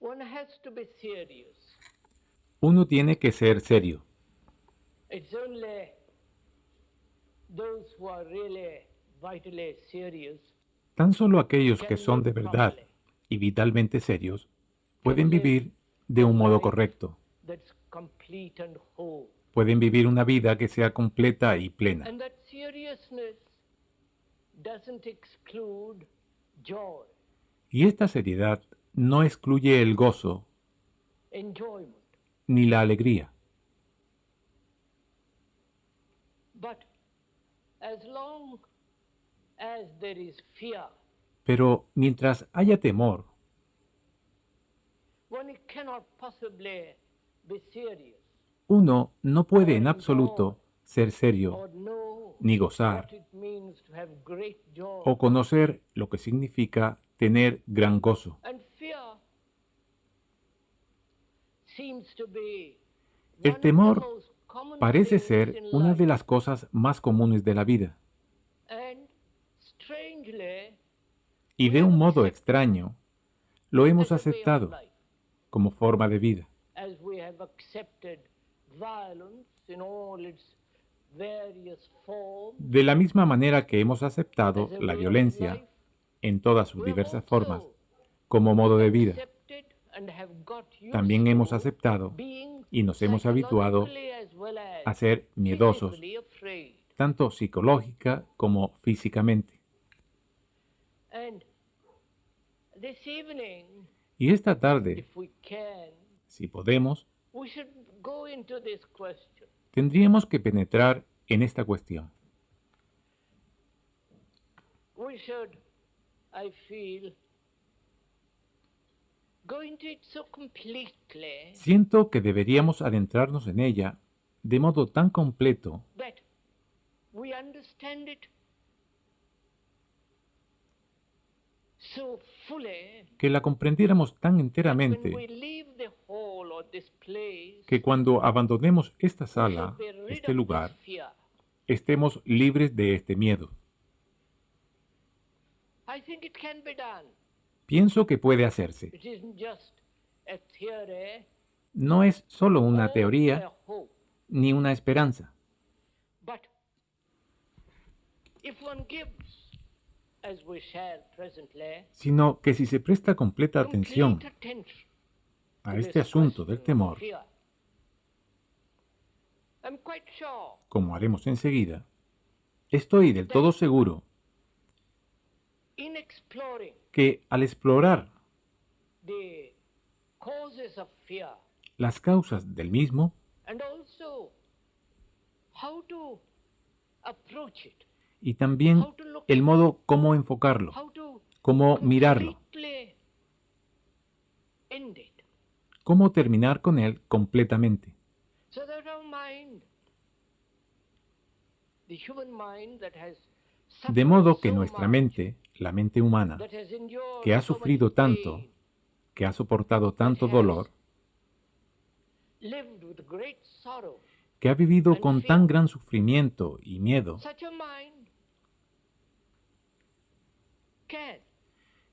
One has to be serious. Uno tiene que ser serio. It's only those who are really vitally serious Tan solo aquellos que can son de live verdad properly, y vitalmente serios can pueden live vivir de a un modo life correcto. that's complete and whole. Pueden vivir una vida que sea completa y plena. And that seriousness doesn't exclude joy, Y esta seriedad no excluye el gozo enjoyment. ni la alegría. But as long as there is fear, Pero mientras haya temor, one cannot possibly be serious uno no puede en absoluto ser serio, or know ni what gozar, it means to have great joy. o conocer lo que significa tener gran gozo. And fear seems to be El one of the temor most common parece things ser in una de life. las cosas más comunes de la vida, And strangely, y we de un have modo accepted extraño lo hemos as a way of aceptado life, como forma de vida, as we have accepted violence in all its various forms de la misma manera que hemos aceptado as a la way of violencia life. en todas sus We have diversas formas also como modo de vida. accepted and have got used También hemos to aceptado being y nos hemos habituado psychologically as well as a ser miedosos, physically afraid. tanto psicológica como físicamente. And this evening, Y esta tarde, if we can, si podemos, we should go into this question. tendríamos que penetrar en esta cuestión. We should, I feel, go into it so completely Siento que deberíamos adentrarnos en ella de modo tan completo that we understand it so fully que la comprendiéramos tan that when we enteramente leave the hall or this place, que cuando abandonemos esta we shall sala, be rid este of lugar, this fear. estemos libres de este miedo. I think it can be done. Pienso que puede hacerse. It isn't just a theory No es solo or una a teoría hope, ni una esperanza, but if one gives, as we shall presently, sino que si se presta completa atención complete attention a to este this asunto del question of temor, fear, I'm quite sure como haremos enseguida, estoy del todo seguro in exploring que al explorar the causes of fear las causas del mismo and also how to approach it, y también el modo cómo enfocarlo, how to cómo mirarlo, completely end it, cómo terminar con él completamente, so that our mind, the human mind that has de suffered modo que so nuestra much, mente, la mente humana, that has endured que ha so much sufrido tanto, pain, que ha soportado tanto has dolor, lived with great sorrow, que ha vivido and con fear. tan gran sufrimiento y miedo, Such a mind can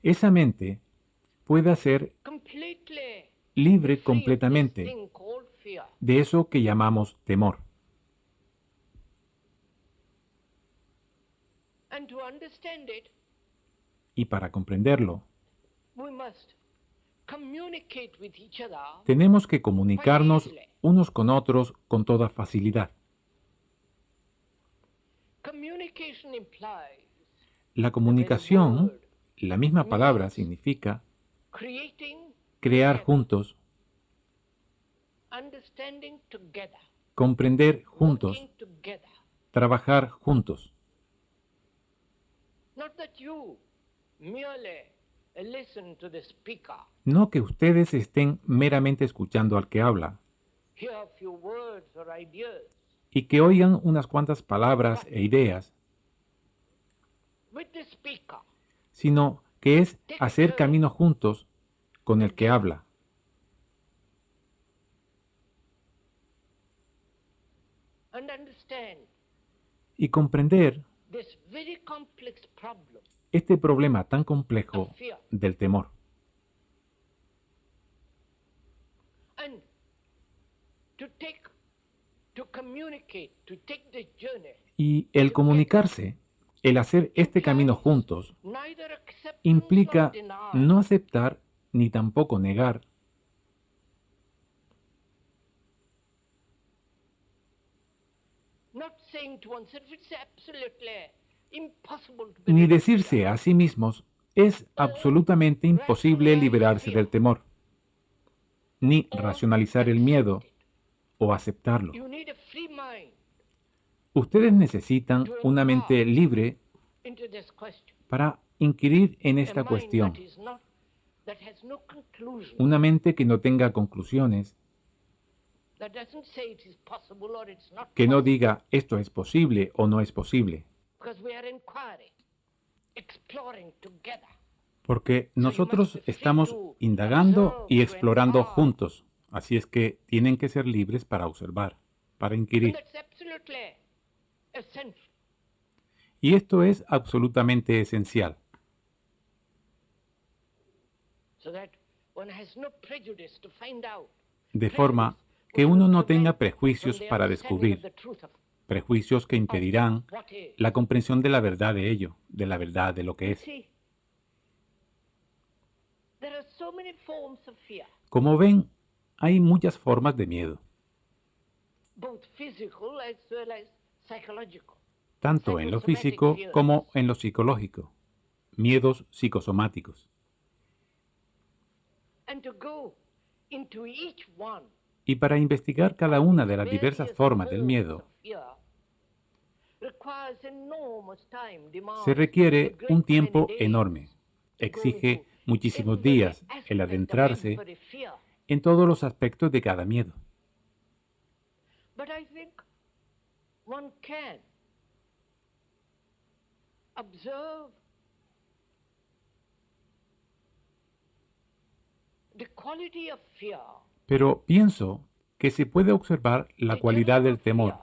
esa mente puede ser completely libre free of this completamente thing called fear. de eso que llamamos temor. And to understand it, Y para comprenderlo, we must communicate with each other tenemos que comunicarnos unos con otros con toda facilidad. Communication implies La comunicación, la misma palabra, significa creating, crear juntos, understanding together, comprender juntos, working together. trabajar juntos. Not that you merely listen to the speaker, No que ustedes estén meramente escuchando al que habla hear a few words or ideas. y que oigan unas cuantas palabras e ideas, With the speaker, sino que es hacer camino juntos con el que habla and understand y comprender this very complex problem este problema tan complejo del temor. to communicate, to take this journey, Y el comunicarse, el hacer este camino juntos, neither acceptance implica nor denial. no aceptar ni tampoco negar, Not saying to oneself, it's absolutely impossible to ni be decirse a sí mismos, es absolutamente imposible liberarse del temor, ni racionalizar el miedo o aceptarlo. You need a free mind Ustedes necesitan una mente libre into this question. para inquirir en A esta mind cuestión, that has no conclusion, una mente que no tenga conclusiones, that doesn't say it is possible or it's not que no possible, diga esto es posible o no es posible, because we are inquiring, exploring together. porque nosotros estamos indagando y explorando juntos, así es que tienen que ser libres para observar, para And inquirir. that's absolutely essential. Y esto es absolutamente esencial, So that one has no prejudice to find out. de forma que uno no tenga prejuicios para descubrir, prejuicios que impedirán What is. la comprensión de la verdad de ello, de la verdad de lo que es. See, there are so many forms of fear, Como ven, hay muchas formas de miedo, both physical as well as psychological. tanto en lo físico como en lo psicológico, miedos psicosomáticos. And to go into each one Y para investigar cada una de las diversas formas del miedo, se requiere un tiempo enorme. Exige muchísimos días el adentrarse en todos los aspectos de cada miedo. But I think one can observe the quality of fear. Pero pienso que se puede observar la cualidad del temor,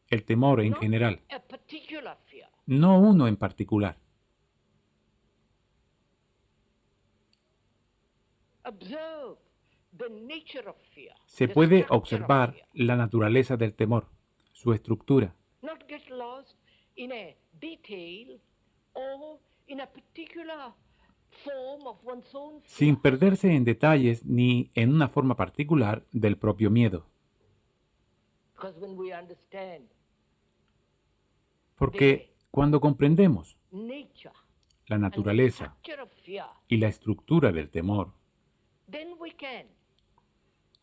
el temor en Not general, a particular fear. no uno en particular. Observe the nature of fear. Se the puede structure of observar fear. la naturaleza del temor, su estructura, Not get lost in a detail or in a particular form of one's own fear. sin perderse en detalles ni en una forma particular del propio miedo. Because when we understand Porque cuando comprendemos nature la and the naturaleza structure of fear, y la estructura del temor, then we can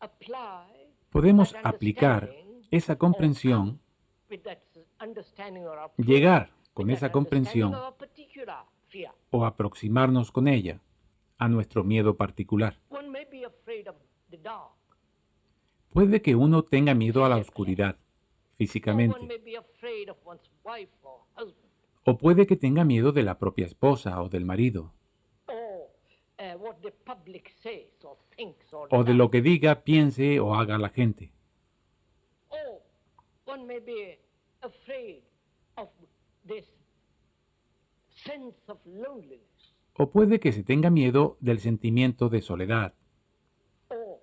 apply podemos that aplicar understanding esa or comprensión, come with that understanding or approach llegar con with esa that understanding comprensión of a particular fear. o aproximarnos con ella a nuestro miedo particular. One may be afraid of the dark, Puede que uno tenga miedo a la oscuridad or one físicamente, may be afraid of one's wife or husband, o puede que tenga miedo de la propia esposa o del marido, or what the public says or thinks or o de does. lo que diga, piense o haga la gente. Or one may be afraid of this sense of loneliness, O puede que se tenga miedo del sentimiento de soledad, or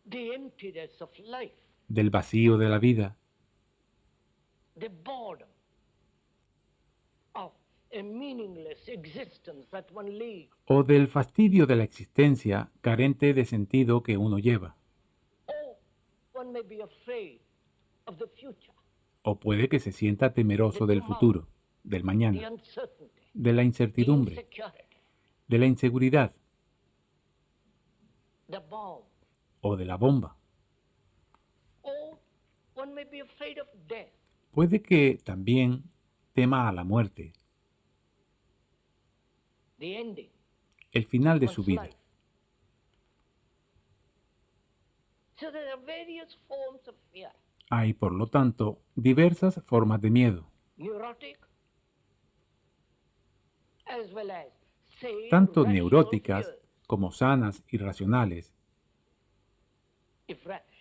the emptiness of life, del vacío de la vida, the boredom of a meaningless existence that one leads, o del fastidio de la existencia carente de sentido que uno lleva. or one may be afraid of the future, O puede que se sienta temeroso del futuro, del the mañana, uncertainty, de la the incertidumbre, insecurity, de la inseguridad the bomb, o de la bomba. or one may be afraid of death, Puede que también tema a la muerte, the ending el final de of su one's vida. life. So there are various forms of fear. Hay, por lo tanto, diversas formas de miedo, Neurotic, as well as sane, tanto rational neuróticas fears. como sanas y racionales,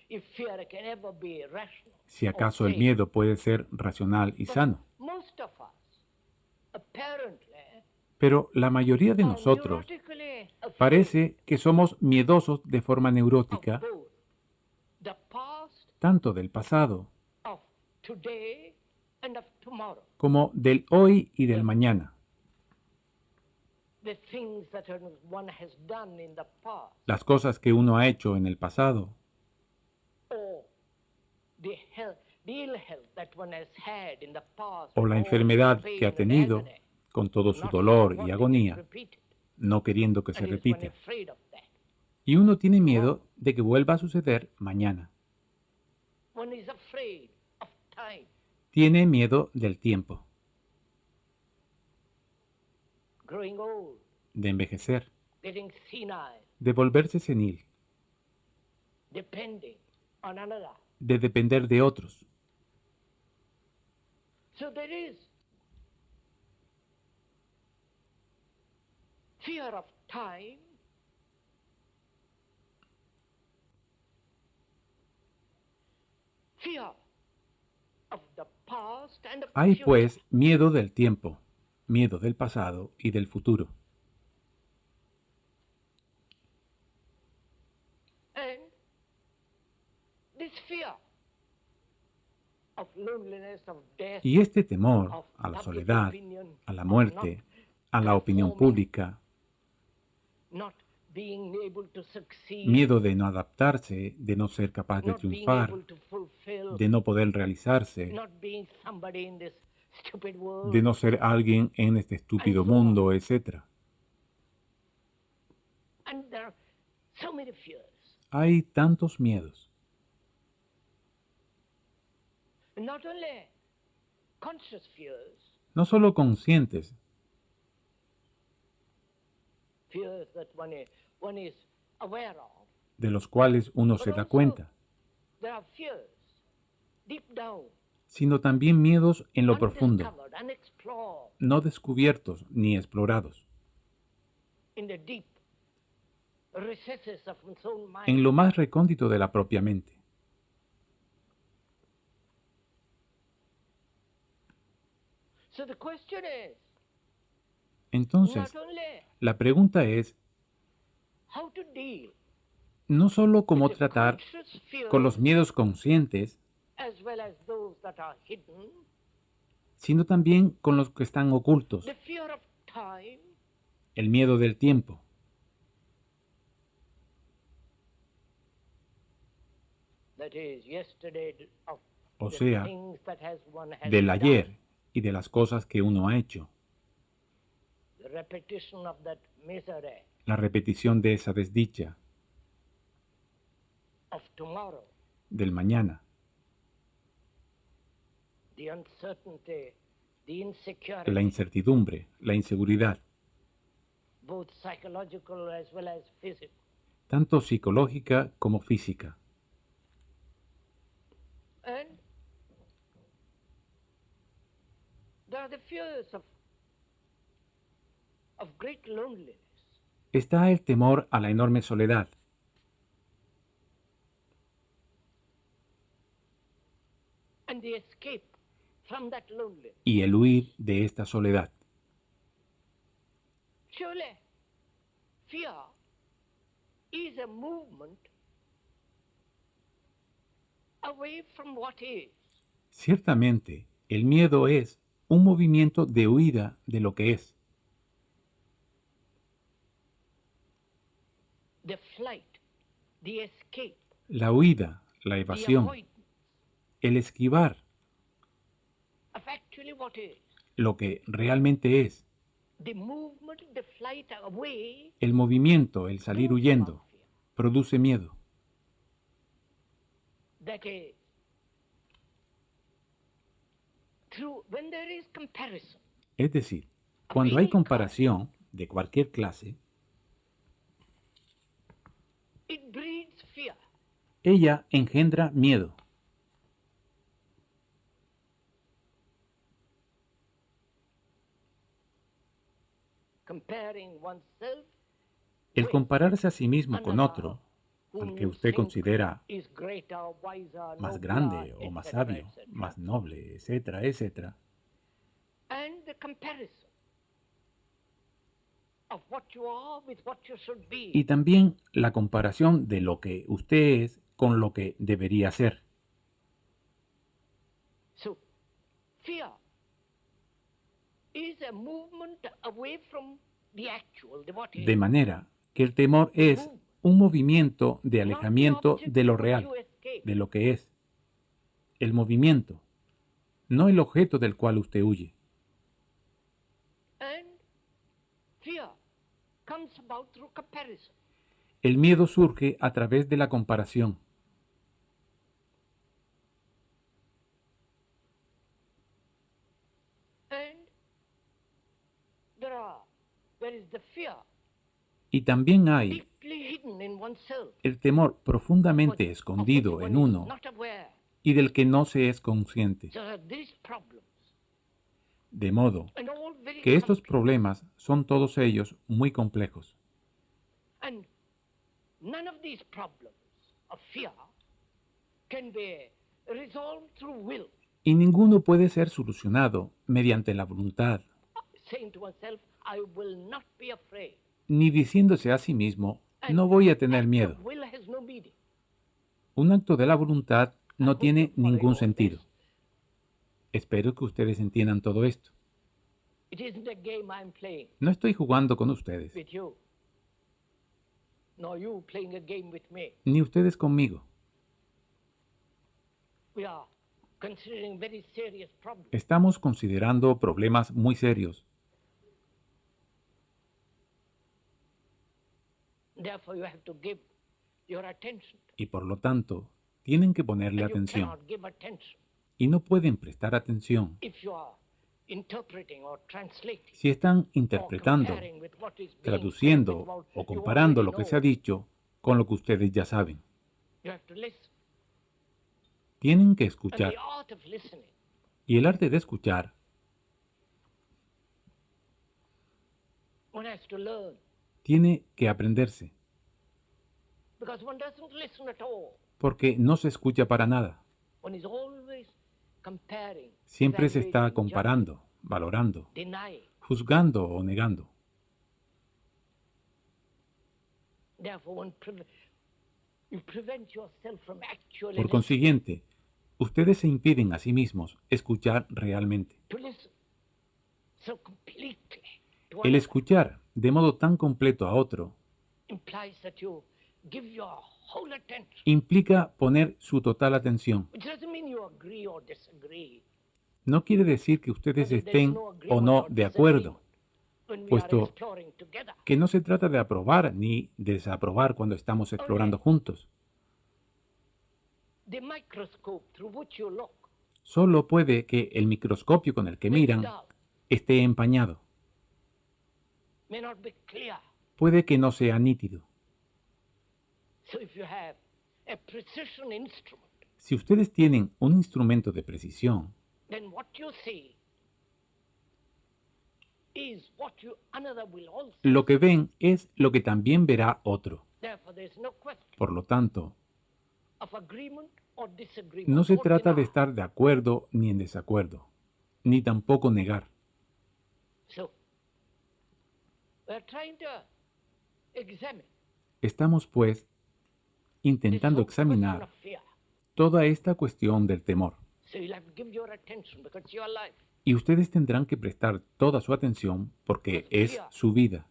If fear can ever be rational. si or acaso el sane. miedo puede ser racional y But sano. most of us, apparently, Pero la mayoría de are nosotros neurotically afraid Parece que somos miedosos de forma of neurótica both the past, tanto del pasado of today, and of tomorrow. como del hoy y del mañana. The things that one has done in the past, Las cosas que uno ha hecho en el pasado or the ill health that one has had in the past, o la with all enfermedad its que ha pain and tenido agony, con todo su not dolor y wanting it agonía, repeated, no queriendo que se and is one repita. afraid of that. Y uno tiene miedo de que vuelva a suceder mañana. One is afraid of time, Tiene miedo del tiempo, growing old, de envejecer, getting senile, de volverse senil, depending on another. de depender de otros. So there is fear of time, fear of the past and of the Hay future. pues miedo del tiempo, miedo del pasado y del futuro. And this fear of loneliness, of death, Y este temor of a la public soledad, opinion, a la of muerte, a la opinión conforming, pública, not being able to succeed, miedo de no adaptarse, de no ser capaz de not being triunfar, able to fulfill, de no poder realizarse, not being somebody in this stupid world, de no ser alguien en este estúpido And so on. mundo, etc. and there are so many fears. Hay tantos miedos, Not only conscious fears, no solo conscientes, fears that one is aware of, de los cuales uno but se da also cuenta, there are fears deep down, sino también miedos en lo profundo, undiscovered, unexplored, no descubiertos ni explorados, in the deep recesses of one's own mind. en lo más recóndito de la propia mente. So the question is, Entonces, not only la pregunta es how to deal no solo cómo with the tratar conscious fears con los miedos conscientes, as well as those that are hidden, sino también con los que están ocultos, the fear of time, el miedo del tiempo, that is yesterday, of o the sea, things that one has del done, ayer y de las cosas que uno ha hecho, the repetition of that misery la repetición de esa desdicha, of tomorrow, del mañana, the uncertainty, the la insecurity, incertidumbre, la inseguridad, both psychological as well as physical. tanto psicológica como física. And there are the fears of great loneliness. Está el temor a la enorme soledad, And the escape from that loneliness. y el huir de esta soledad. Surely, fear is a movement away from what is. Ciertamente, el miedo es un movimiento de huida de lo que es, The flight, the escape, la huida, la the evasión, avoidance el esquivar of actually what is. lo que realmente es, The movement, the flight away el movimiento, el salir brings huyendo, about fear. produce miedo. That is, when there is comparison, Es decir, cuando hay comparación de cualquier clase, it breeds fear. ella engendra miedo. Comparing oneself El with compararse a sí mismo con another otro, whom al que you usted think considera is greater, wiser, más nobler, grande o más etc., sabio, etc. más noble, etcétera, etcétera, And the comparison of what you are with what you should be. Y también la comparación de lo que usted es con lo que debería ser. So, fear is a movement away from the actual, the what is. De manera que el temor es un movimiento de alejamiento de lo real, de lo que es. El movimiento, no el objeto del cual usted huye. And fear comes about through comparison. El miedo surge a través de la comparación. And there is the fear Y también hay deeply hidden in oneself, el temor profundamente of which escondido en one is uno not aware. y del que no se es consciente. So these problems, De modo and all very que estos complex, problemas son todos ellos muy complejos. and none of these problems of fear can be resolved through will, Y ninguno puede ser solucionado mediante la voluntad, saying to oneself, I will not be afraid. ni diciéndose a sí mismo, And no voy a tener act miedo. of will has no meaning. Un acto de la voluntad no hope tiene you're following ningún all sentido. this. Espero que ustedes entiendan todo esto. It isn't a game I'm playing No estoy jugando con ustedes, with you, nor you playing a game with me. ni ustedes conmigo. We are considering very serious problems. Estamos considerando problemas muy serios. Therefore, you have to give your attention. Y por lo tanto, tienen que ponerle And you atención. cannot give attention Y no pueden prestar atención if you are interpreting or translating si están or interpretando, comparing with what is being said, with traduciendo what o you comparando already lo que know. se ha dicho con lo que ustedes ya saben. You have to listen. Tienen que And escuchar. the art of listening Y el arte de escuchar one has to learn, tiene que aprenderse, because one doesn't listen at all. porque no se escucha para nada. One is always comparing, Siempre se está evaluating, comparando, valorando, judging, denying. juzgando o negando. Therefore, you prevent yourself from actually Por consiguiente, ustedes se impiden a sí mismos escuchar realmente. to listen so completely to El another escuchar de modo tan completo a otro implies that you give your whole attention, implica poner su total atención. which doesn't mean you agree or disagree. No quiere decir que ustedes estén o no de acuerdo, When we puesto are exploring together, que no se trata de aprobar ni desaprobar cuando estamos explorando juntos. the microscope through which you look Solo puede que el microscopio con el que miran esté empañado. may not be clear. Puede que no sea nítido. So if you have a precision instrument, Si ustedes tienen un instrumento de precisión, then what you see is what another will also. lo que ven es lo que también verá otro. Therefore, there's no question Por lo tanto, of agreement or disagreement. no se or trata de denial. estar de acuerdo ni en desacuerdo, ni tampoco negar. So, we're trying to examine Estamos, pues, this intentando whole question examinar of fear. toda esta cuestión del temor. So you'll have to give your attention because it's your life. Y ustedes tendrán que prestar toda su atención porque es su vida.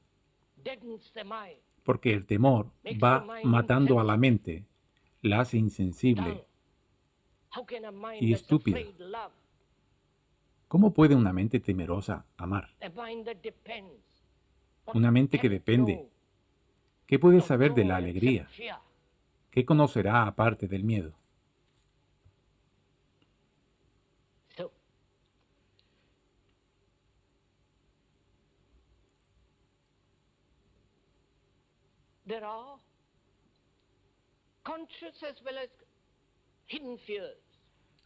Deadens the mind. Porque el temor va matando a la mente, la hace insensible. Dull. How can a mind Y that's estúpida. afraid love? ¿Cómo puede una mente temerosa amar? A mind that depends. What Una mente que can it depende. know ¿Qué puede of saber de no la except alegría? fear? ¿Qué conocerá aparte del miedo? So, there are conscious as well as hidden fears.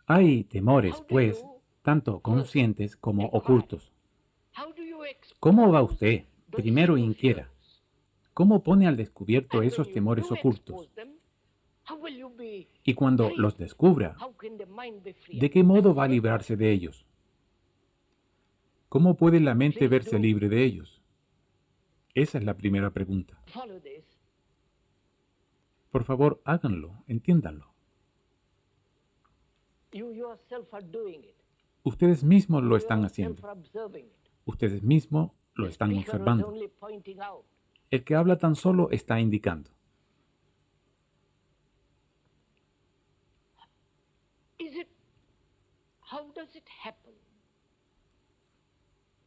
Hay temores, pues, tanto conscientes como ocultos. How do you ¿Cómo va expose usted? those Primero hidden inquiera. fears? ¿Cómo pone al descubierto And when esos you temores do ocultos? expose them, how will you be Y cuando free? los descubra, How can the mind be free? ¿de qué modo That's va a the librarse de ellos? ¿Cómo puede la mente verse libre de ellos? Esa es la primera pregunta. Follow this. Por favor, háganlo, entiéndanlo. You yourself are doing it. Ustedes mismos lo You están yourself haciendo. are observing it. Ustedes mismos lo The están speaker is observando. only pointing out. El que habla tan solo está indicando. How does it happen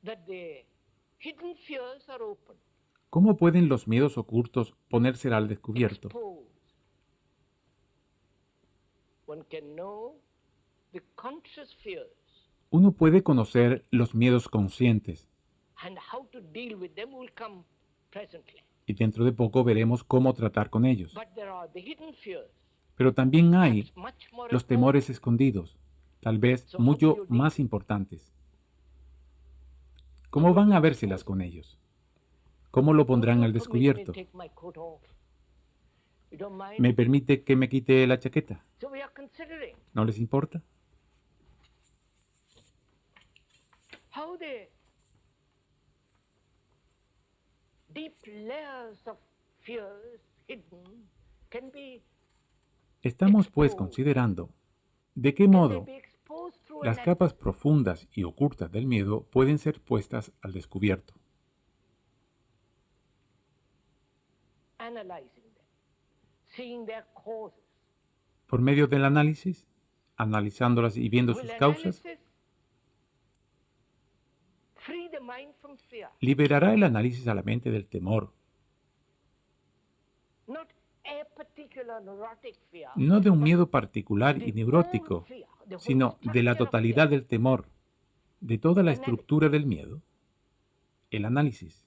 that the hidden fears are open, ¿Cómo pueden los miedos ocultos ponerse al descubierto? exposed? One can know the conscious fears Uno puede conocer los miedos conscientes and how to deal with them will come presently. y dentro de poco veremos cómo tratar con ellos. But there are the hidden fears. Pero también hay That's much more los important. temores escondidos, tal vez mucho más importantes. ¿Cómo van a vérselas con ellos? ¿Cómo lo pondrán al descubierto? Take my coat off. You don't mind? ¿Me permite que me quite la chaqueta? So we are considering ¿No les importa? how the deep layers of fears hidden can be, Estamos pues considerando de qué can they modo be exposed through las capas profundas y ocultas del miedo pueden ser puestas al descubierto, analyzing them, seeing their causes. por medio del análisis, analizándolas y viendo Will sus causas. analysis free the mind from fear? Liberará el análisis a la mente del temor, Not a particular neurotic fear, no de un but miedo particular the y neurótico, whole fear, the whole sino de la structure of totalidad fear. del temor, de toda la estructura del miedo. El análisis.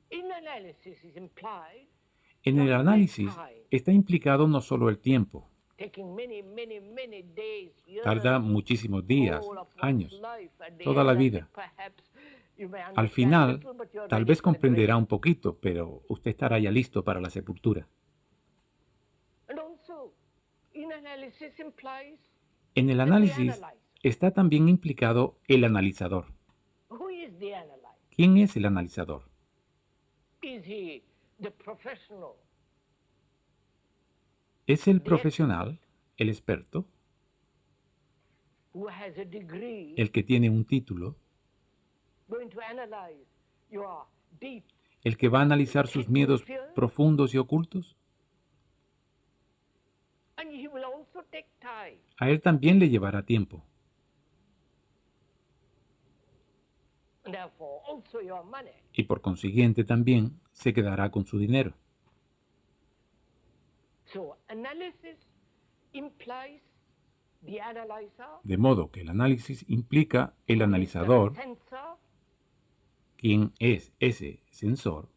In analysis is implied En el análisis está implicado no solo el tiempo, taking many days, years, tarda muchísimos días, whole of one's años, life. At the toda la end of it, vida. perhaps you may Al understand final, little, but you're tal ready vez for the comprenderá grave. un poquito, pero usted estará ya listo para la sepultura. And also, in analysis implies En el análisis está también implicado el analizador. who is the analyzer? ¿Quién es el analizador? Is he the professional? ¿Es el profesional, el experto, Who has a degree el que tiene un título, going to analyze your deep, el que va a analizar sus miedos profundos y ocultos? and he will also take time. A él también le llevará tiempo And therefore also your money. y por consiguiente también se quedará con su dinero. So analysis implies the analyzer, De modo que el análisis implica el who is the analizador, sensor, quien es ese sensor,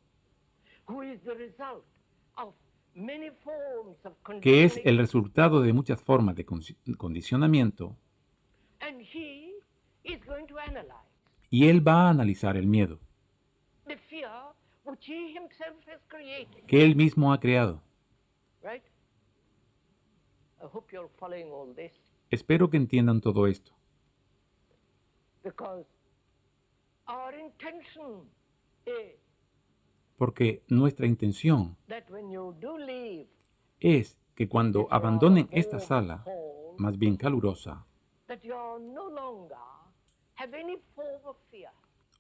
who is the result of many forms of que es conditioning, el resultado de muchas formas de condicionamiento, and he is going to analyze y él va a analizar el miedo the fear which he himself has created. que él mismo ha creado. Right? I hope you're following all this, Espero que entiendan todo esto, because our intention is porque nuestra intención that when you do leave es que cuando this abandonen rather esta warm sala, home, más bien calurosa, that you no longer have any form of fear.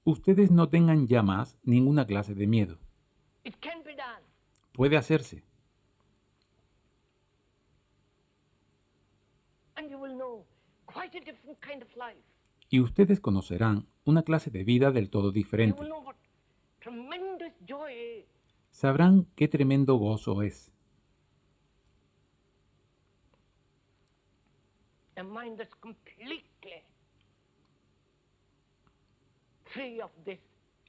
ustedes no tengan ya más ninguna clase de miedo. It can be done. Puede hacerse. And you will know quite a different kind of life. Y ustedes conocerán una clase de vida del todo You diferente. will know what tremendous joy is. Sabrán qué tremendo gozo es. A mind that's completely free of this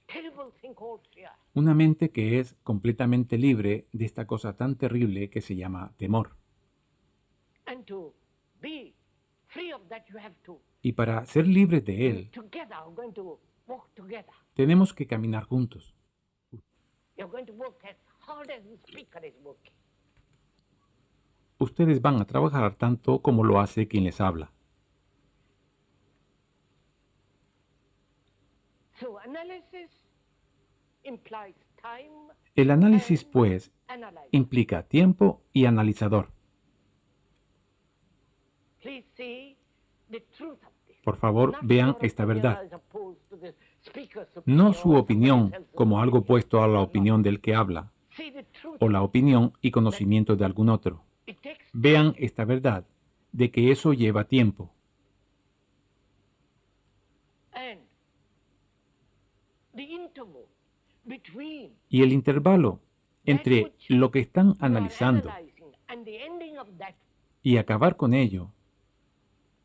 terrible thing called fear. Una mente que es completamente libre de esta cosa tan terrible que se llama temor. And to be free of that, you have to, Y para ser libres de él, together, we're going to walk together. tenemos que caminar juntos. You're going to work as hard as the speaker is working. Ustedes van a trabajar tanto como lo hace quien les habla. So analysis implies time El análisis, and pues, analyzer. implica tiempo y analizador. Please see the truth of this. Por favor, Not vean your esta opinion verdad. as opposed to the speaker's No opinion su or opinión somebody else's como algo opinion. opuesto a la No. opinión del que habla, See the truth. o la opinión y conocimiento de algún otro. It takes Vean esta verdad, de que eso lleva tiempo. and the interval between Y el intervalo entre lo que están you are analizando analyzing and the ending of that y acabar con ello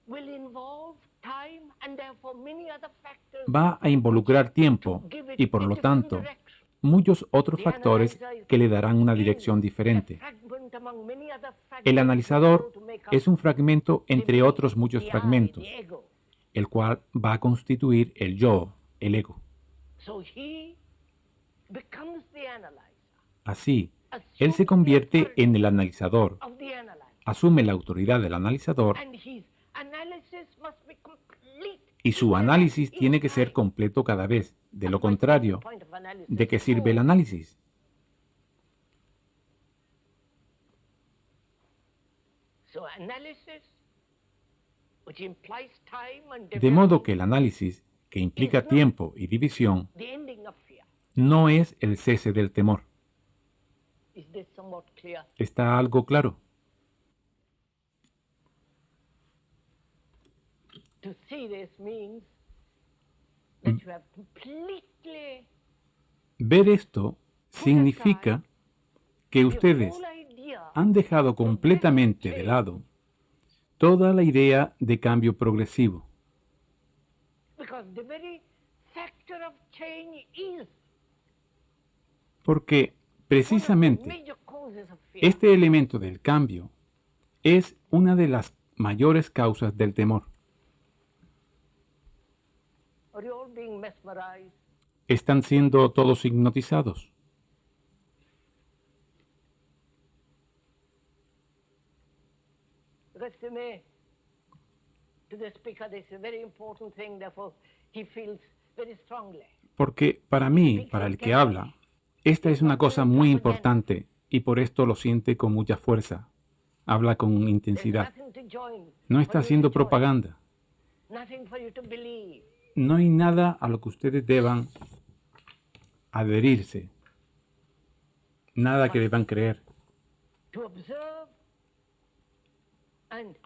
will involve time and therefore many other factors va a involucrar tiempo give it y por a lo different tanto direction. muchos otros The factores analyzer que le darán una is dirección a diferente. fragment among many other fragments El analizador to make up es un fragmento the entre me, otros muchos the I, fragmentos, the ego. el cual va a constituir el yo, el ego. So he becomes the analyzer, Así, él se convierte en el analizador, of the analyzer, asume la autoridad del analizador and his analysis must be complete. y su análisis tiene que ser completo cada vez. De lo contrario, ¿de qué sirve el análisis? So analysis, which implies time and De modo development, que el análisis, que implica tiempo y división, the ending of fear. no es el cese del temor. Is this somewhat clear? ¿Está algo claro? To see this means that you have completely Ver esto significa que the ustedes whole idea han dejado completamente de lado toda la idea de cambio progresivo, because the very factor of change is porque one of the precisamente major causes of fear. este elemento del cambio es una de las mayores causas del temor. Are you all being mesmerized? ¿Están siendo todos hipnotizados? Because to me, to the speaker, this is a very important thing, therefore he feels very strongly. Porque para mí, para el que habla, esta es una cosa muy importante y por esto lo siente con mucha fuerza. Habla con There's intensidad. nothing to join, No for está you to haciendo join, propaganda. nothing for you to believe. No hay nada a lo que ustedes deban adherirse. Nada que deban creer. To observe and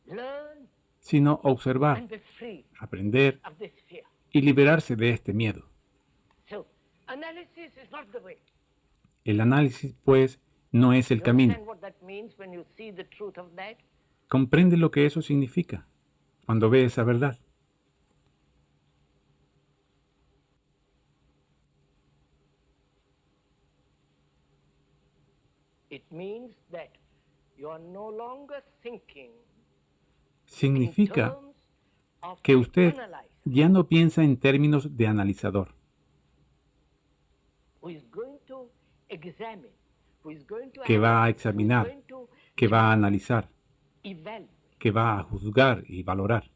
learn Sino observar, and be free aprender of this fear. y liberarse de este miedo. So, analysis is not the way. El análisis, pues, no es el You camino. understand what that means when you see the truth of that? ¿Comprende lo que eso significa cuando ve esa verdad? It means that you are no longer thinking in Significa terms of que usted analyzer ya no piensa en términos de analizador, who is going to examine, who is going to que va a analyze, who is examinar, going to que va a analizar, evaluate. que va a juzgar y valorar.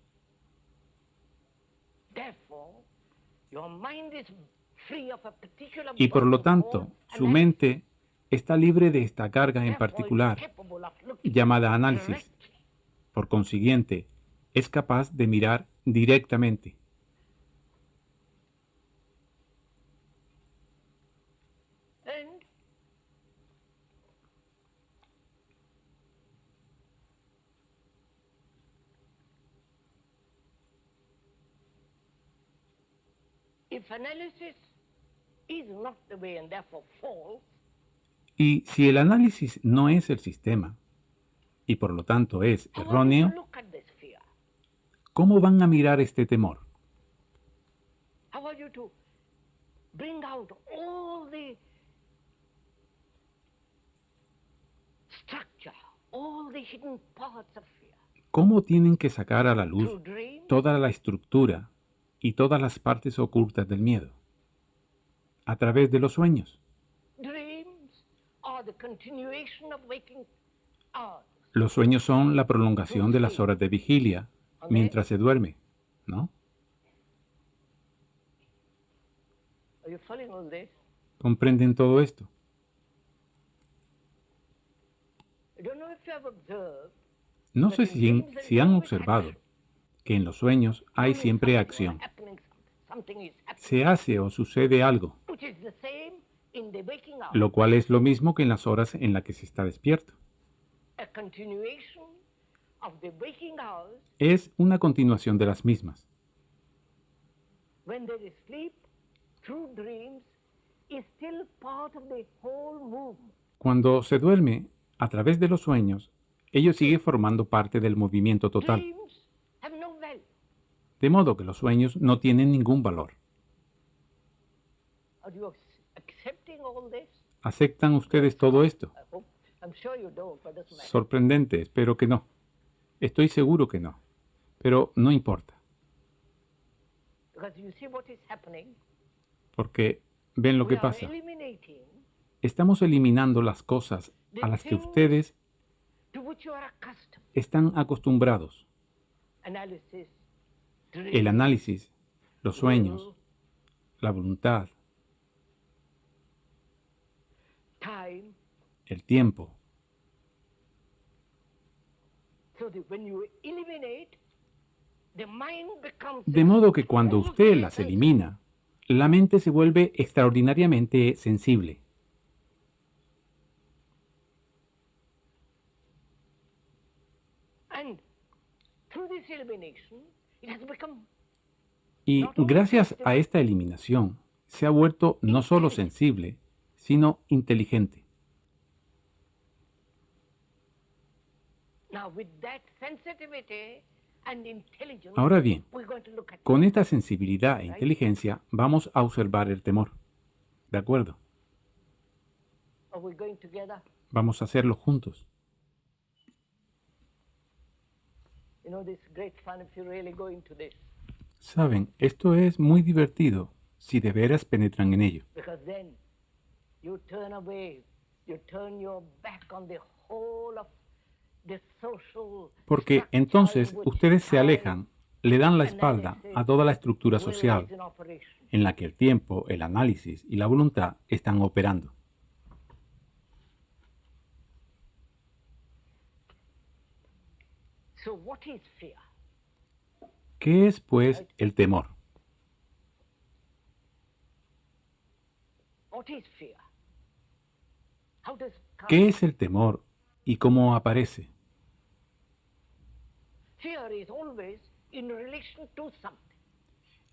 Therefore, your mind is free of a particular Y por lo burden tanto, called su analysis. mente está libre de esta carga en Therefore, it is particular, capable of looking llamada análisis. directly. Por consiguiente, es capaz de mirar directamente. And if analysis is not the way and therefore false, Y si el análisis no es el sistema, y por lo tanto es how are you erróneo, to look at this fear? ¿cómo van a mirar este temor? How are you to bring out all the structure, all the hidden parts of fear? ¿Cómo tienen que sacar a la luz Through dreams, toda la estructura y todas las partes ocultas del miedo? A través de los sueños. dreams are the continuation of waking hours. Los sueños son la prolongación de las horas de vigilia mientras se duerme, ¿no? Are you following all this? ¿Comprenden todo esto? I don't know if you have observed No that sé in si, dreams si there's han always observado action. que en los sueños hay Doing siempre something or acción. happening something is happening, Se hace o sucede algo, which is the same in the waking hour. lo cual es lo mismo que en las horas en las que se está despierto. A continuation of the waking hours Es una continuación de las mismas. when there is sleep through dreams is still part of the whole movement. Cuando se duerme, a través de los sueños, ello sigue formando parte del movimiento total, Dreams have no value. de modo que los sueños no tienen ningún valor. Are you accepting all this? ¿Aceptan ustedes todo esto? I hope. I'm sure you don't, but it doesn't matter. Sorprendente, espero que no. Estoy seguro que no. Pero no importa, Because you see what is happening. porque ven lo We que are pasa. eliminating Estamos eliminando las cosas a las que ustedes to which you are accustomed. están acostumbrados. Analysis, El dream, análisis, los sueños, will, la voluntad, time. el tiempo. So that when you eliminate, the mind becomes De modo que cuando extraordinarily usted las sensitive. elimina, la mente se vuelve extraordinariamente sensible. And through this elimination, it has become Y gracias a esta eliminación, se ha vuelto no solo sensible, sino inteligente. now with that sensitivity and intelligence. Ahora bien, We're going to look at con esta sensibilidad e inteligencia vamos a observar el temor. ¿De acuerdo? Are we going together? Vamos a hacerlo juntos. You know, this is great fun if you really go into this, Saben, esto es muy divertido si de veras penetran en ello, because then you turn away, you turn your back on the whole of the social porque structure entonces in which ustedes se time, alejan, le dan la espalda a toda la estructura will social is in operation. en la que el tiempo, el análisis y la voluntad están operando. So what is fear? ¿Qué es, pues, el temor? What is fear? How does it come? ¿Qué es el temor y cómo aparece? Fear is always in relation to something.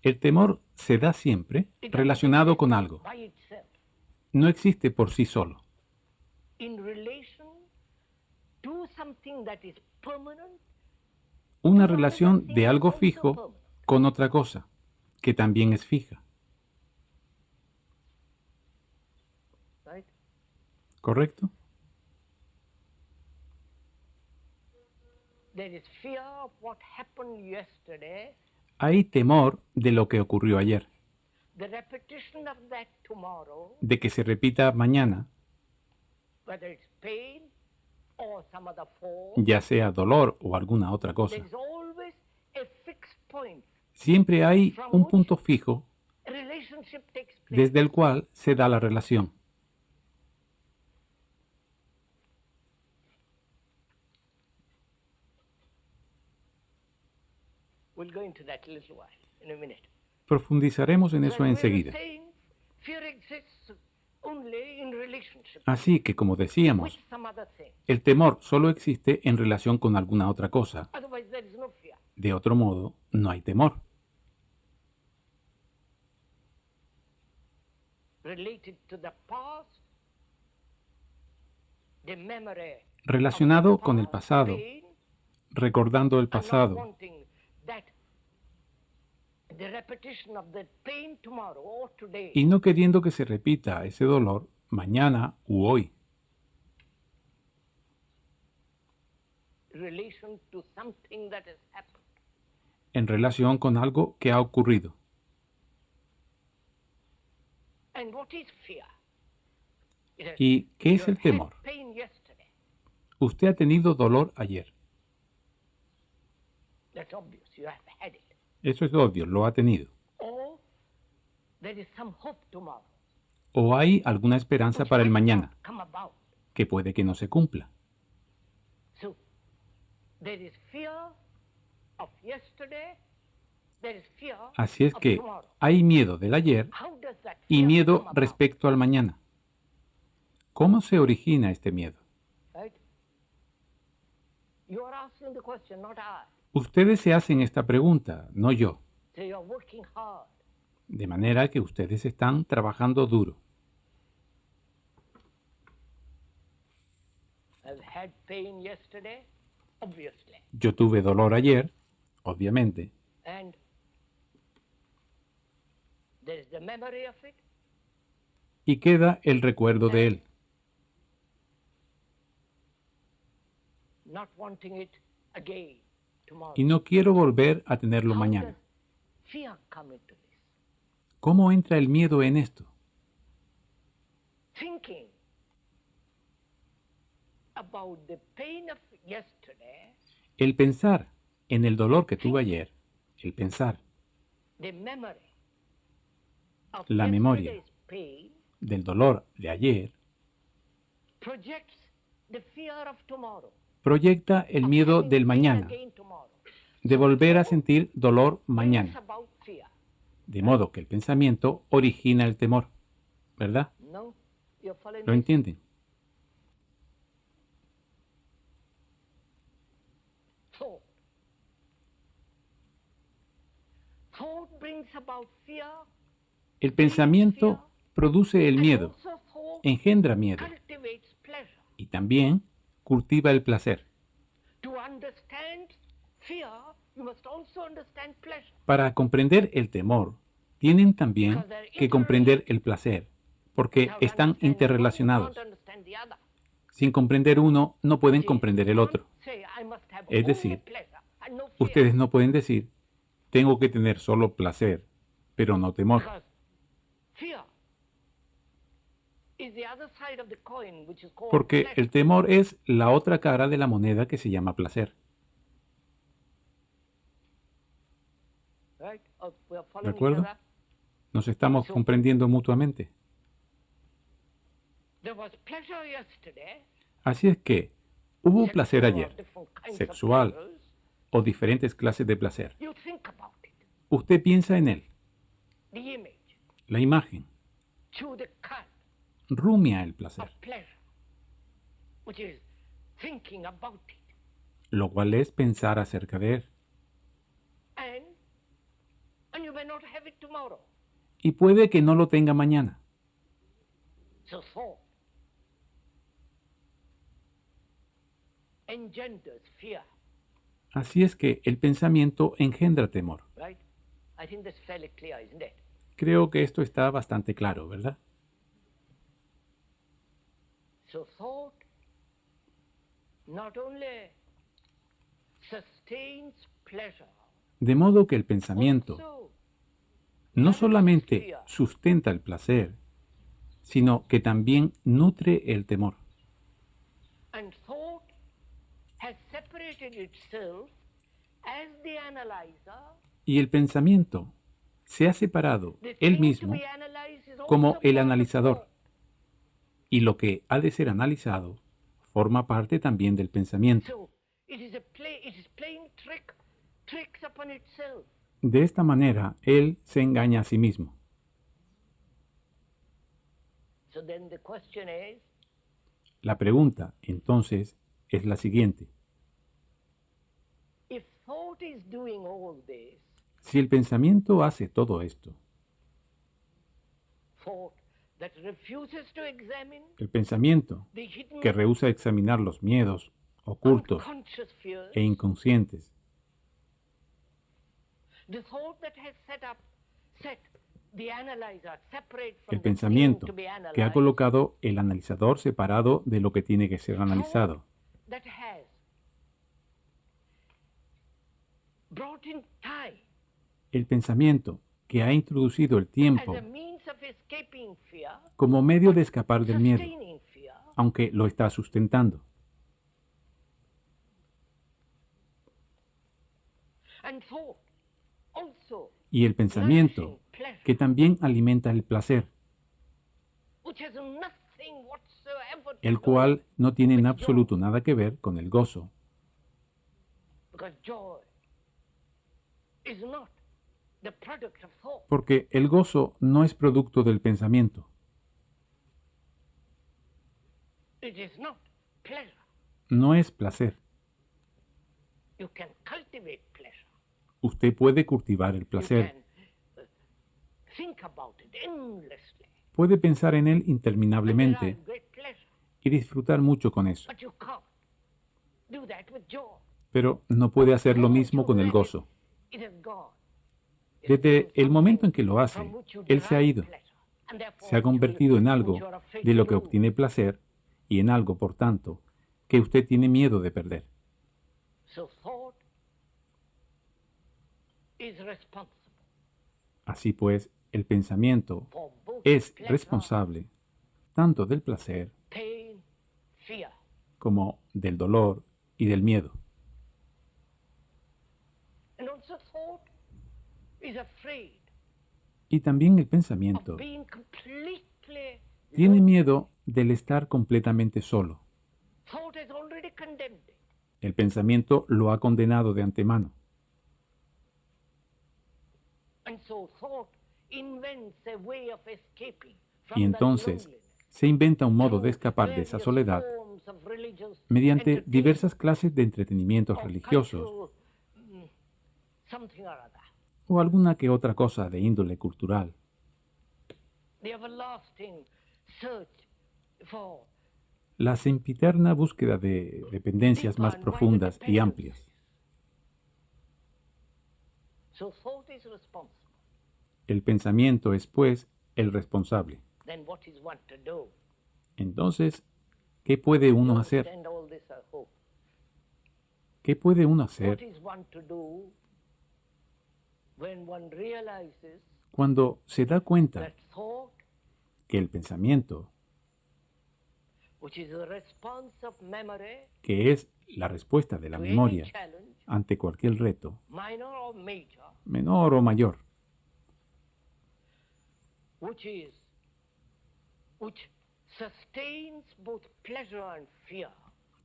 El temor se da siempre It doesn't relacionado con exist algo. by itself. No existe por sí solo. In relation to something that is permanent. Una relación de algo fijo con otra cosa, que también es fija. Right? ¿Correcto? There is fear of what happened yesterday, Hay temor de lo que ocurrió ayer, the repetition of that tomorrow, de que se repita mañana, whether it's pain or some other form. ya sea dolor o alguna otra cosa. There is always a fixed point. Siempre hay un punto fijo A relationship takes place. desde el cual se da la relación. We'll go into that a little while, in a minute. Profundizaremos en So eso as we were enseguida. saying, fear exists only in relationship Así que, como with decíamos, some other thing. el temor solo existe en relación con alguna otra cosa. Otherwise, there is no fear. De otro modo, no hay temor. Related to the past, the memory Relacionado of the con el past pasado, pain, recordando el and not pasado, wanting that the repetition of the pain tomorrow or today. y no queriendo que se repita ese dolor mañana u hoy, Relation to something that has happened. en relación con algo que ha ocurrido. And what is fear? It has- ¿Y qué es you el have had temor? pain yesterday. Usted ha tenido dolor ayer. That's obvious. You have had it. Eso es obvio, lo ha tenido. Or there is some hope tomorrow, o hay alguna esperanza which para el might mañana not come about. que puede que no se cumpla. So, there is fear of yesterday, there is fear Así es of que tomorrow. hay miedo del ayer How does that y fear miedo come about? respecto al mañana. ¿Cómo se origina este miedo? Right? You are asking the question, not I. Ustedes se hacen esta pregunta, no yo. So you are working hard. De manera que ustedes están trabajando duro. I've had pain yesterday, obviously, Yo tuve dolor ayer, obviamente, and there is the memory of it, y queda el recuerdo de él. not wanting it again tomorrow. Y no quiero volver a tenerlo How mañana. does fear come into this? ¿Cómo entra el miedo en esto? Thinking about the pain of yesterday, El pensar en el dolor que tuve ayer, el pensar the memory of La memoria. yesterday's pain del dolor de ayer, projects the fear of tomorrow. proyecta el of miedo having del pain mañana, again tomorrow. de volver a sentir dolor Brings mañana. about fear. De modo que el pensamiento origina el temor. ¿Verdad? No, you're following ¿Lo this? entienden? Thought. Thought brings about fear. El pensamiento produce el And miedo, also thought engendra miedo cultivates pleasure. y también cultiva el placer. To understand fear, you must also understand pleasure. Para comprender el temor, tienen también Because they're que comprender el placer, porque Without están understanding one, you interrelacionados. can't understand the other. Sin comprender uno, no pueden See, comprender el you otro. can't say, I must have Es only decir, pleasure and no fear. Ustedes no pueden decir, tengo que tener solo placer, pero no temor. Because fear is the other side of the coin, which is called Porque pleasure. el temor es la otra cara de la moneda que se llama placer. Right? We are ¿De following each acuerdo? other. Nos estamos comprendiendo mutuamente. There was pleasure yesterday. Así es que hubo placer sexual or ayer, different kinds of sexual pleasures. o diferentes clases de placer. You think about it. Usted piensa en él, The image. la imagen, Chew the cud rumia el of placer, pleasure, which is thinking about it. lo cual es pensar acerca de él. And you may not have it tomorrow. Y puede que no lo tenga mañana. So thought engenders fear, Así es que el pensamiento engendra temor. right? I think that's fairly clear, isn't it? Creo que esto está bastante claro, ¿verdad? So thought not only sustains pleasure, De modo que el pensamiento also no solamente sustenta el placer, sino que también nutre el temor. and thought has separated itself as the analyzer. Y el pensamiento se ha separado The él thing mismo to be analyzed is como also el part of analizador. thought. Y lo que ha de ser analizado forma parte también del pensamiento. So it is playing tricks upon itself. De esta manera, él se engaña a sí mismo. So then the question is, La pregunta, entonces, es la siguiente. if thought is doing all this, Si el pensamiento hace todo esto, thought that refuses to examine el pensamiento the hidden que rehúsa examinar los miedos ocultos unconscious fears, e inconscientes, the thought that has set the analyzer separate from el the pensamiento thing to be que ha analyzed, colocado el analizador separado de lo que tiene que ser analizado, that has brought in time el pensamiento que ha introducido el as tiempo a means of escaping fear, como medio de escapar del miedo, sustaining fear, aunque lo está sustentando. and thought also Y el pensamiento pleasure, que también alimenta el placer, which has nothing whatsoever to el do cual no tiene en with absoluto joy, nada que ver con el gozo, because joy is not the product of thought. porque el gozo no es producto del pensamiento, It is not pleasure. no es placer. You can cultivate pleasure. Usted puede cultivar el You placer, can think about it endlessly puede pensar en él and interminablemente derive great pleasure. y disfrutar mucho con eso, But you can't do that with joy. pero no puede hacer lo The mismo moment con you el let gozo. it has gone. It Desde becomes el momento something en que lo hace, from which you él se ha derive ido, pleasure, and therefore se ha convertido en algo which you are afraid de to lo que lose. obtiene placer y en algo, por tanto, que usted tiene miedo de perder. So thought is responsible Así pues, el pensamiento for both es pleasure, responsable tanto del placer pain, fear. como del dolor y del miedo. And also thought is afraid Y también el of pensamiento being completely tiene lonely. miedo del estar completamente solo. Thought has already condemned it. El pensamiento lo ha condenado de antemano. And so thought invents a way of escaping Y from that entonces loneliness se inventa un modo de through escapar de esa various soledad forms of religious mediante entertainment diversas clases de entretenimientos or religiosos cultural, something or other. o alguna que otra cosa de índole cultural. The everlasting search for La sempiterna búsqueda de dependencias más deeper and wider profundas y dependencies. amplias. So thought is responsible. El pensamiento es, pues, el responsable. Then what is one to do? Entonces, ¿qué puede You uno hacer? understand all this, I hope. ¿Qué puede uno What hacer is one to do when one realizes cuando se da cuenta that thought, que el pensamiento, which is the response of memory que es la respuesta de la to any memoria challenge, ante cualquier reto, minor or major, menor o mayor, which sustains both pleasure and fear?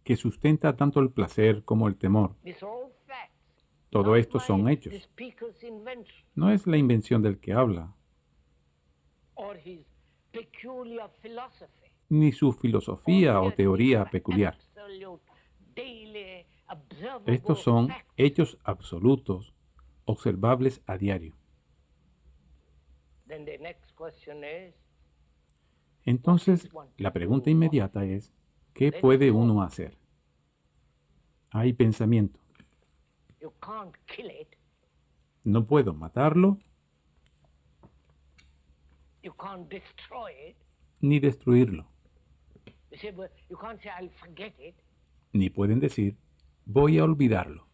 que sustenta tanto el placer como el temor? These are all facts. Todo Not esto son the hechos. speaker's invention No es la invención del que habla, or his peculiar philosophy. ni su filosofía o teoría peculiar. Absolute, daily, observable Estos son facts. hechos absolutos, observables a diario. Then the next question is, Entonces, la pregunta inmediata es, ¿qué puede uno hacer? Hay pensamiento. you can't kill it, No puedo matarlo you can't destroy it. ni destruirlo. You say, well, you can't say, I'll forget it. Ni pueden decir, voy a olvidarlo.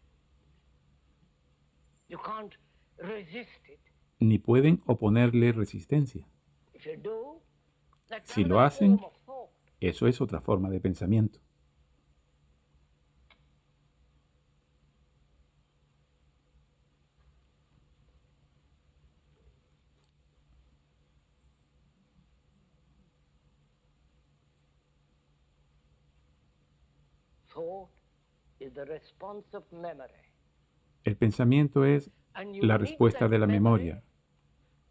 You can't resist it. Ni pueden oponerle resistencia. If you do, that's Si lo another hacen, form of thought. eso es otra forma de pensamiento. Thought is the response of memory. El pensamiento es And you la need respuesta that de la memory memoria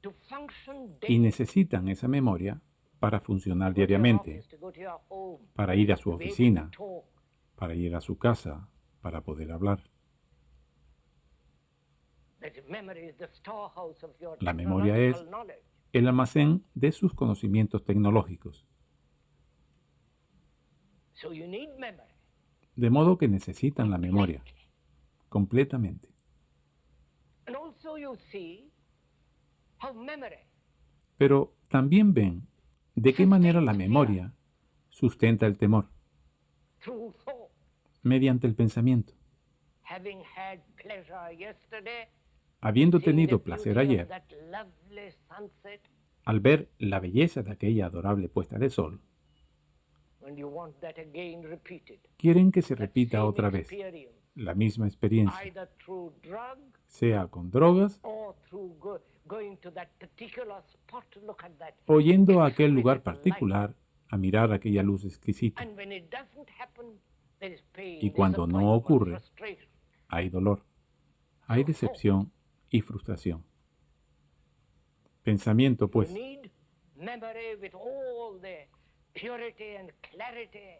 to function y daily. necesitan esa memoria para funcionar Go to your diariamente, office, to go to your home, para ir a su to be able to oficina, talk. para ir a su casa, para poder hablar. That memory is the storehouse of your La memoria es technological knowledge. el almacén de sus conocimientos tecnológicos. So you need memory. De modo que necesitan la memoria completamente. And also you see how memory Pero también ven de qué manera la memoria sustenta el temor through thought, mediante el pensamiento. having had pleasure yesterday, Habiendo seeing the tenido placer beauty of ayer, that lovely sunset, al ver la belleza de aquella adorable puesta de sol, when you want that again repeated, quieren que se that repita same otra vez experience, la misma experiencia, either through drug sea con drogas or through going to that particular spot to look at that. o yendo a aquel lugar particular a mirar aquella luz exquisita. And when it doesn't happen, there is pain, Y cuando no disappointment, ocurre, frustration. hay dolor, hay decepción y frustración. Pensamiento, You pues, need memory with all the purity and clarity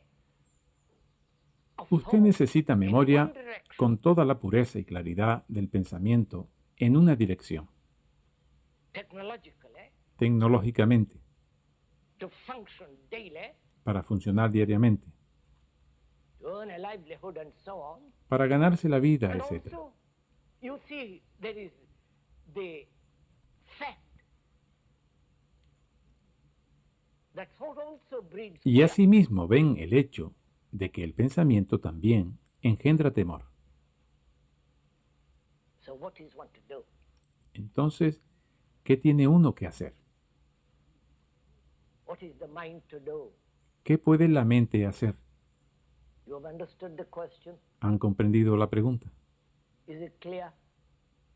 of usted thought necesita in memoria one direction. con toda la pureza y claridad del pensamiento en una dirección, Technologically, tecnológicamente, to function daily, para funcionar diariamente, to earn a livelihood and so on. para ganarse la vida, And etc. also, you see, there is the fact that thought also breeds Y fear. asimismo ven el hecho de que el pensamiento también engendra temor. So what is one to do? Entonces, ¿qué tiene uno que hacer? What is the mind to do? ¿Qué puede la mente hacer? You have understood the question? ¿Han comprendido la pregunta? Is it clear?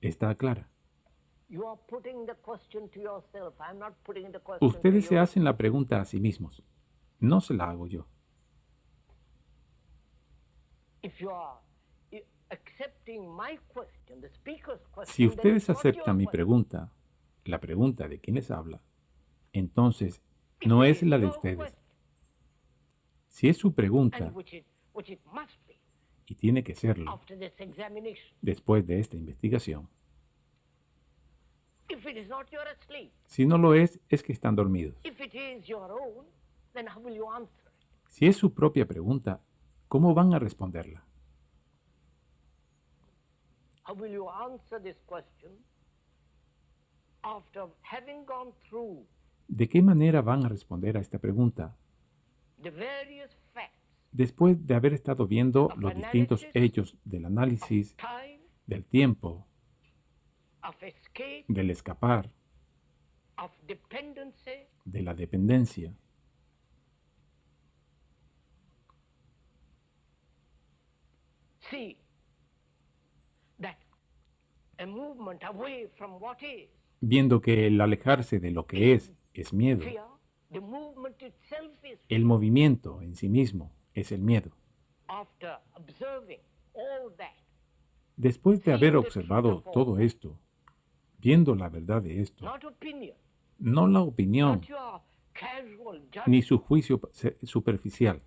Está clara. You are putting the question to yourself. I'm not putting the question Ustedes to se you. hacen la pregunta a sí mismos. No se la hago yo. If you are accepting my question, the speaker's question, Si then ustedes it's not aceptan mi your question. pregunta, la pregunta de quien les habla, entonces no es la de Your ustedes. question, Si es su pregunta, and which it must be y tiene que serlo after this examination. después de esta investigación, If it is not, you're asleep. si no lo es que están dormidos. If it is your own, then how will you answer it? Si es su propia pregunta, ¿cómo van a responderla? How will you answer this question after having gone through ¿De qué manera van a responder a esta pregunta the various facts después de haber estado viendo los distintos hechos del análisis, time, del tiempo, of escape, del escapar, of dependency, de la dependencia? see that a movement away from what is Viendo que el alejarse de lo que es miedo, fear, the movement itself is el movimiento en sí mismo es el miedo. after observing all that, Después de haber observado todo esto, viendo la verdad de esto, not opinion, no la opinión not your casual judgment, ni su juicio superficial,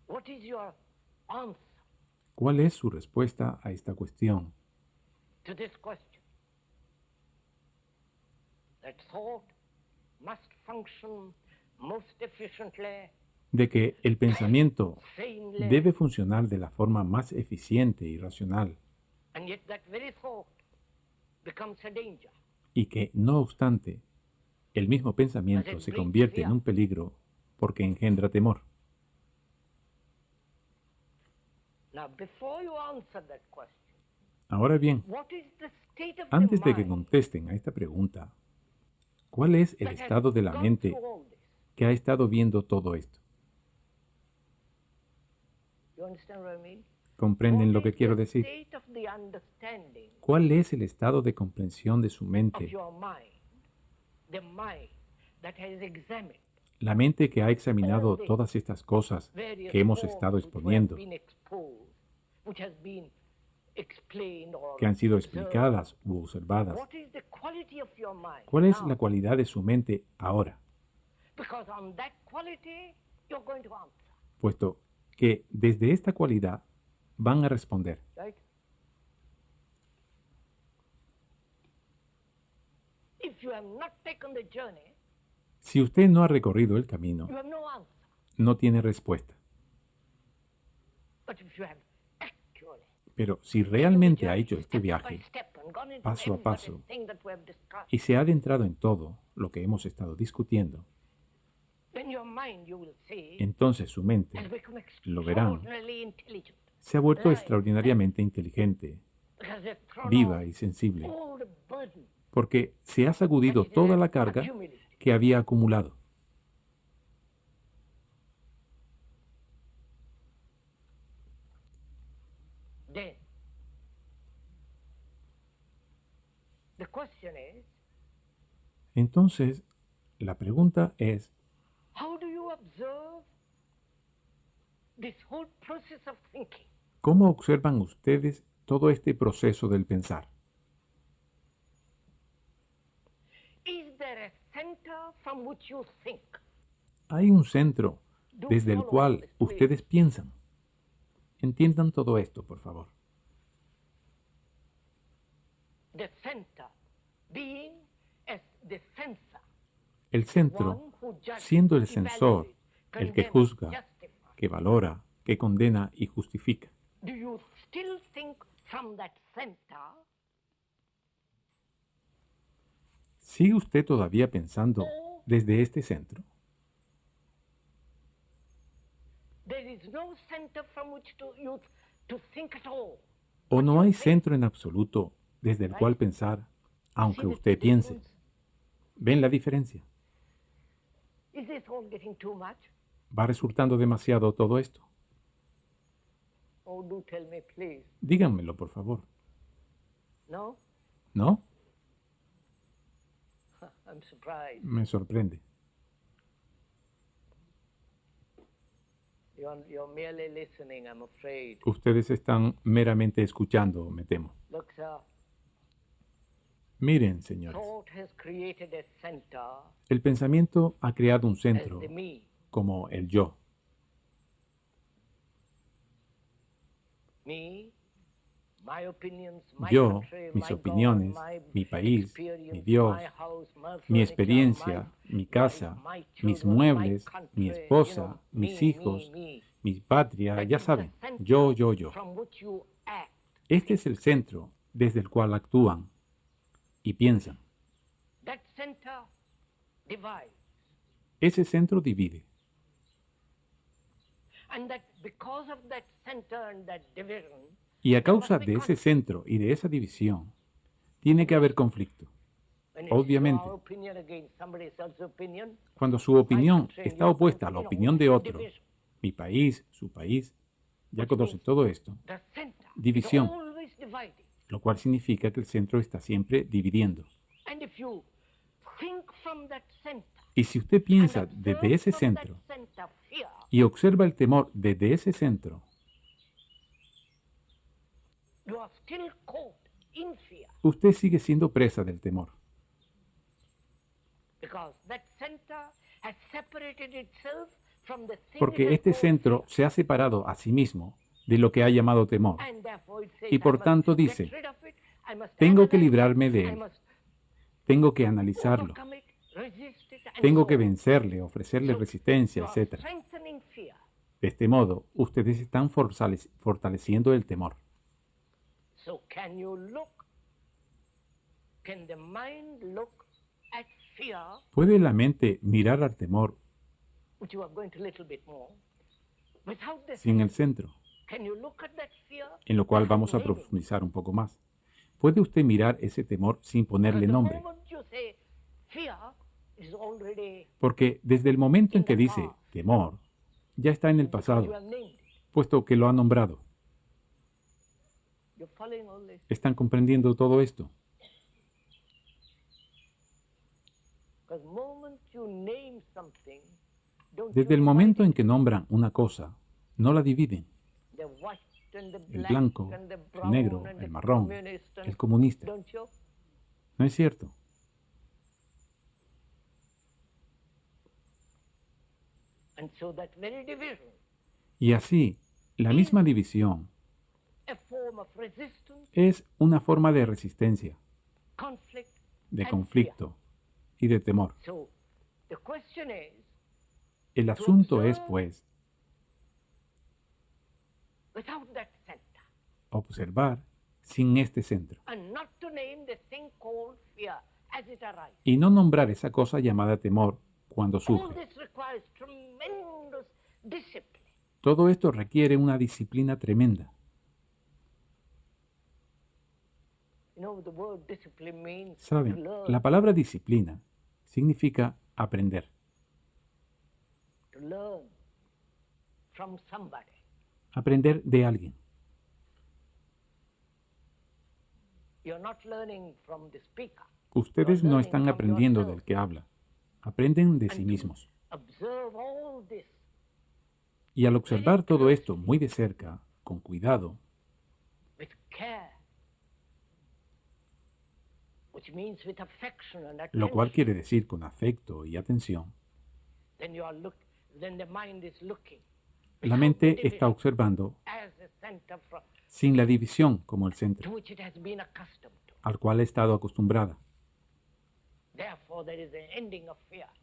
what is your answer ¿cuál es su respuesta a esta cuestión? to this question? That thought must function most efficiently, De que el pensamiento sanely, debe funcionar de la forma más eficiente y racional, and yet that very thought becomes a danger. y que, no obstante, el mismo pensamiento se convierte en un peligro porque engendra temor. Now, before you answer that question, Ahora bien, what is the state of antes the de que mind contesten a esta pregunta, ¿cuál es el that has estado de la gone mente through all this? que ha estado viendo todo esto? You understand what I mean? ¿Comprenden lo What que is quiero the decir? state of the understanding ¿Cuál es el estado de comprensión de su of mente? your mind, the mind that has examined La mente que ha examinado todas estas cosas various que hemos forms estado which have exponiendo, been exposed, which has been explained or que han sido observed. explicadas u observadas. What is the quality of your mind ¿Cuál es now? la cualidad de su mente ahora? Because on that quality, you're going to answer, Puesto que desde esta cualidad van a responder. right? If you have not taken the journey, Si usted no ha recorrido el camino, you have no answer. no tiene respuesta. But if you have actually Pero si realmente ha hecho este viaje paso a paso y se ha adentrado en todo lo que hemos estado discutiendo, entonces su mente, lo verán, se ha vuelto extraordinariamente inteligente, viva y sensible, porque se ha sacudido toda la carga que había acumulado. Entonces, la pregunta es, ¿cómo observan ustedes todo este proceso del pensar? ¿Hay un centro desde el cual ustedes piensan? Entiendan todo esto, por favor. El centro, siendo el censor, el que juzga, que valora, que condena y justifica. ¿Sigue usted todavía pensando desde este centro? ¿O no hay centro en absoluto desde el cual pensar, aunque usted piense? ¿Ven la diferencia? ¿Va resultando demasiado todo esto? Díganmelo, por favor. ¿No? Me sorprende. Ustedes están meramente escuchando, me temo. Miren, señores, el pensamiento ha creado un centro, como el yo. Yo, mis opiniones, mi país, mi Dios, mi experiencia, mi casa, mis muebles, mi esposa, mis hijos, mi patria, ya saben, yo. Este es el centro desde el cual actúan y piensan. Ese centro divide. Y a causa de ese centro y de esa división, tiene que haber conflicto. Obviamente, cuando su opinión está opuesta a la opinión de otro, mi país, su país, ya conoce todo esto, división, lo cual significa que el centro está siempre dividiendo. Y si usted piensa desde ese centro y observa el temor desde ese centro, usted sigue siendo presa del temor. Porque este centro se ha separado a sí mismo de lo que ha llamado temor. Y por tanto dice, tengo que librarme de él. Tengo que analizarlo. Tengo que vencerle, ofrecerle resistencia, etc. De este modo, ustedes están fortaleciendo el temor. ¿Puede la mente mirar al temor sin el centro? En lo cual vamos a profundizar un poco más. ¿Puede usted mirar ese temor sin ponerle nombre? Porque desde el momento en que dice temor, ya está en el pasado, puesto que lo ha nombrado. ¿Están comprendiendo todo esto? Desde el momento en que nombran una cosa, no la dividen. El blanco, el negro, el marrón, el comunista. ¿No es cierto? Y así, la misma división es una forma de resistencia, de conflicto y de temor. El asunto es, pues, observar sin este centro y no nombrar esa cosa llamada temor cuando surge. Todo esto requiere una disciplina tremenda. Saben, la palabra disciplina significa aprender. Aprender de alguien. Ustedes no están aprendiendo del que habla, aprenden de sí mismos. Y al observar todo esto muy de cerca, con cuidado, lo cual quiere decir con afecto y atención, la mente está observando sin la división como el centro, al cual ha estado acostumbrada.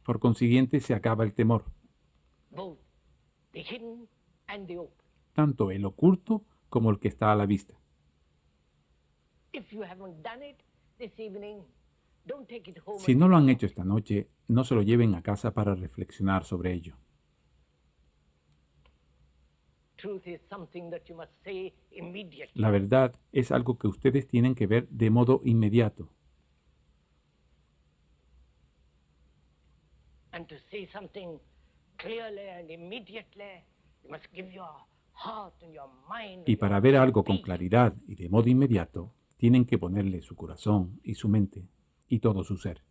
Por consiguiente, se acaba el temor, tanto el oculto como el que está a la vista. Si no lo han hecho esta noche, no se lo lleven a casa para reflexionar sobre ello. La verdad es algo que ustedes tienen que ver de modo inmediato. Y para ver algo con claridad y de modo inmediato, tienen que ponerle su corazón y su mente y todo su ser.